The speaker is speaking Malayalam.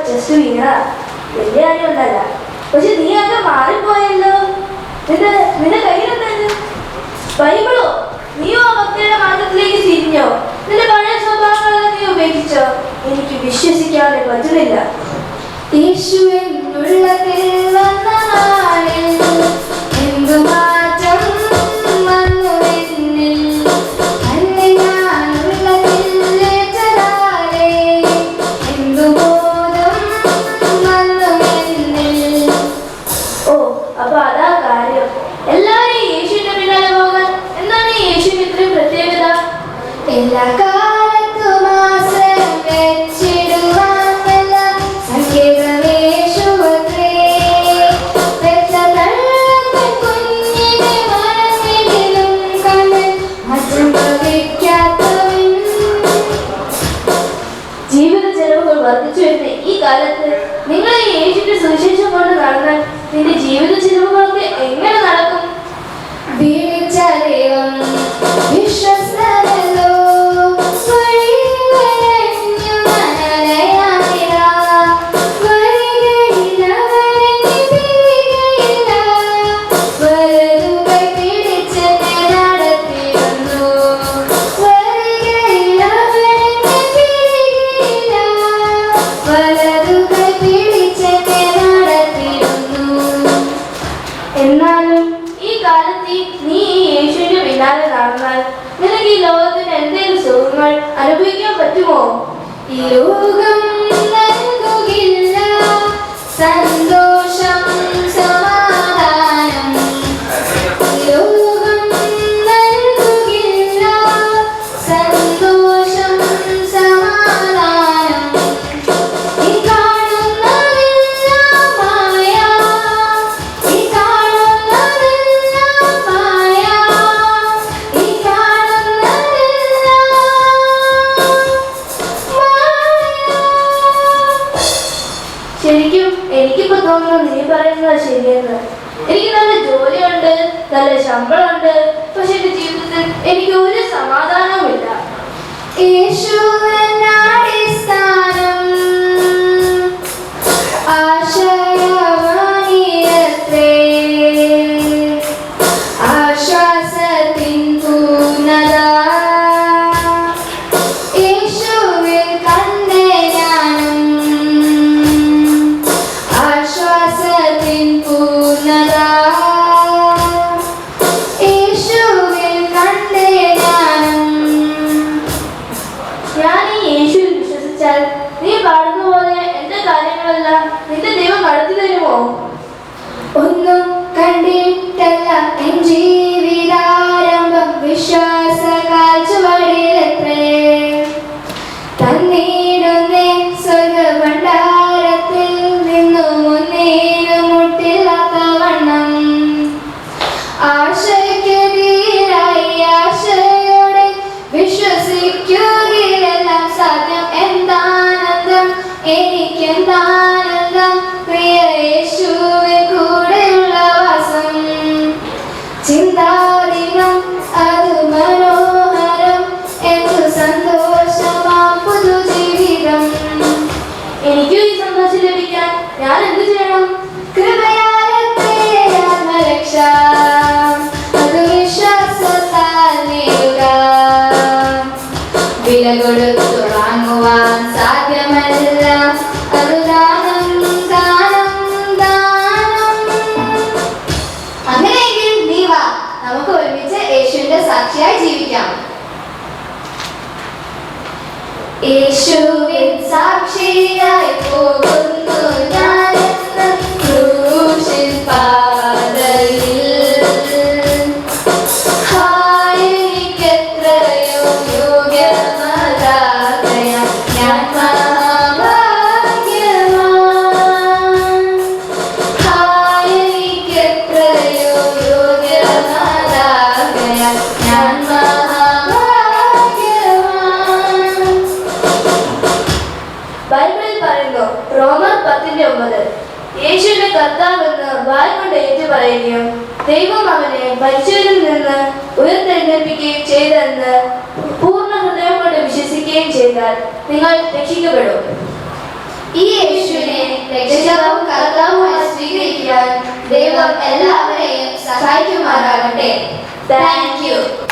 ജസ്റ്റ് വീണ വലിയ കാര്യമൊന്നല്ല. പക്ഷെ നീ ഒക്കെ മാറിപ്പോയല്ലോ. നിന്റെ കയ്യിലെന്താണ്? ബൈബിളോ? നീയോ ആ ഭക്തിയുടെ മാർഗത്തിലേക്ക് തിരിഞ്ഞോ? നിന്റെ പഴയ സ്വഭാവങ്ങളെല്ലാം നീ ഉപേക്ഷിച്ചോ? എനിക്ക് വിശ്വസിക്കാതെ പറ്റുന്നില്ല. യേശുവിനുള്ളതിൽ വന്ന നാളിൽ എന്തു മാറ്റം വന്നു എന്നിൽ. അന്ന് ഞാനുള്ളതിൽ ഏറ്റതാലേ എന്തു ബോധം വന്നു എന്നിൽ. ഓ, അപ്പൊ അതാ കാര്യം. എല്ലാവരും യേശുവിന്റെ പിന്നാലെ പോകാൻ എന്താണ് യേശുവിന് ഇത്രയും പ്രത്യേകത? എല്ലാ കാലത്തും ആശ്രയം വെച്ചിടുവാൻ വല്ല സങ്കേതമേശുവത്രേ. പെറ്റ തള്ളപ്പൻ കുഞ്ഞിനെ മറന്നിടിലും കണ്ണിൽ മറ്റും ഭവിക്കാത്തവൻ. ജീവിത ചെലവുകൾ വർദ്ധിച്ചു വരുന്ന ഈ കാലത്ത് നിങ്ങൾ ഈ യേശുവിന്റെ സുവിശേഷം കൊണ്ട് നടന്നാൽ നിന്റെ ജീവിത ചെലവുകളൊക്കെ എങ്ങനെ നടക്കും? വിളിച്ച ദൈവം വിശ്വസ്തനല്ലോ. എന്നാലും ഈ കാലത്ത് നീ ഈ യേശുവിന്റെ പിന്നാലെ നടന്നാൽ നിനക്ക് ഈ ലോകത്തിന് എന്തെങ്കിലും സുഖങ്ങൾ അനുഭവിക്കാൻ പറ്റുമോ? ഈ ലോകം നൽകുകില്ല സന്തോഷം സമാധാനം. ഈ ലോകം നൽകുകില്ല സന്തോഷം സമാധാനം. ഈ കാണുന്നതെല്ലാം മായ. ഈ കാണുന്നതെല്ലാം മായ. ഈ കാണുന്നതെല്ലാം ശരിക്കും എനിക്കിപ്പോ തോന്നുന്നു നീ പറയുന്നത് ശരിയെന്ന്. എനിക്ക് നല്ല ജോലിയുണ്ട്, നല്ല ശമ്പളമുണ്ട്, പക്ഷെ എന്റെ ജീവിതത്തിൽ എനിക്ക് ഒരു സമാധാനവുമില്ല. യേശുവിനടിസ്ഥാനം ആശ്രയമാണിയത്രേ. ആശ്വാസത്തിൻ പൂർണ്ണത യേശുവിൽ കണ്ടേ ഞാനും. ആശ്വാസത്തിൻ പൂർണ്ണത യേശുവിൽ കണ്ടേ ഞാനും. ഞാൻ ഈ യേശുവിൽ വിശ്വസിച്ചാൽ നീ പാടുന്ന പോലെ എന്റെ കാര്യങ്ങളെല്ലാം നിന്റെ ദൈവം നടത്തി തരുമോ? ഒന്നും കണ്ടിട്ടല്ല എൻ ജീവിതാരംഭം വിശ്വാസ കാഴ്ചവടിയിലെത്രേ. തന്നീടുന്നേ സ്വർഗഭണ്ഡാരത്തിൽ നിന്നും ഒന്നേനും മുട്ടില്ലാത്ത വണ്ണം. ആശയ്ക്ക് തീരായി ആശയോടെ വിശ്വസിക്കുകയെല്ലാം സാധ്യം. എന്താനന്ദം എനിക്കെന്താനന്ദം പ്രിയ യേശുവിൻ കൂടെയുള്ള വാസം. ചിന്താതീനം അത് മനോഹരം എന്തു സന്തോഷമാ പുതുജീവിതം. എനിക്കും ഈ സന്തോഷം ലഭിക്കാൻ ഞാൻ എന്ത് ചെയ്യണം? കൃപയാലത്തെ ആത്മരക്ഷ അത് വിശ്വാസത്താൽ നേടുക. വില കൊടുത്തു വാങ്ങുവാൻ സാധ്യമല്ല അത് ദാനം ദാനം ദാനം. അങ്ങനെയെങ്കിൽ നീ വാ, നമുക്ക് ഒരുമിച്ച് യേശുവിന്റെ സാക്ഷിയായി ജീവിക്കാം. യേശുവിൻ സാക്ഷിയായി പോകുന്നു ഞാനെന്ന് ക്രൂശിൻ പാതയിൽ. ഹായ് എനിക്കെത്രയോ യോഗ്യമതാകയാൽ ഞാൻ മഹാഭാഗ്യവാൻ. ഹായ് എനിക്കെത്രയോ യോഗ്യമതാകയാൽ ഞാൻ മഹാഭാഗ്യവാൻ. ബൈബിളിൽ പറയുന്നു, റോമർ 10:9, യേശുവിനെ കർത്താവെന്ന് വായ് കൊണ്ട് ഏറ്റു പറയുകയും ദൈവം അവനെ മരിച്ചവരിൽ നിന്ന് ഉയർത്തെഴുന്നേൽപ്പിക്കുകയും ചെയ്തെന്ന് പൂർണ്ണ ഹൃദയം കൊണ്ട് വിശ്വസിക്കുകയും ചെയ്താൽ നിങ്ങൾ രക്ഷിക്കപ്പെടും. ഈ യേശുവിനെ രക്ഷിതാവും കർത്താവുമായി സ്വീകരിക്കുവാൻ ദൈവം എല്ലാവരെയും സഹായിക്കുമാറാകട്ടെ. Thank you.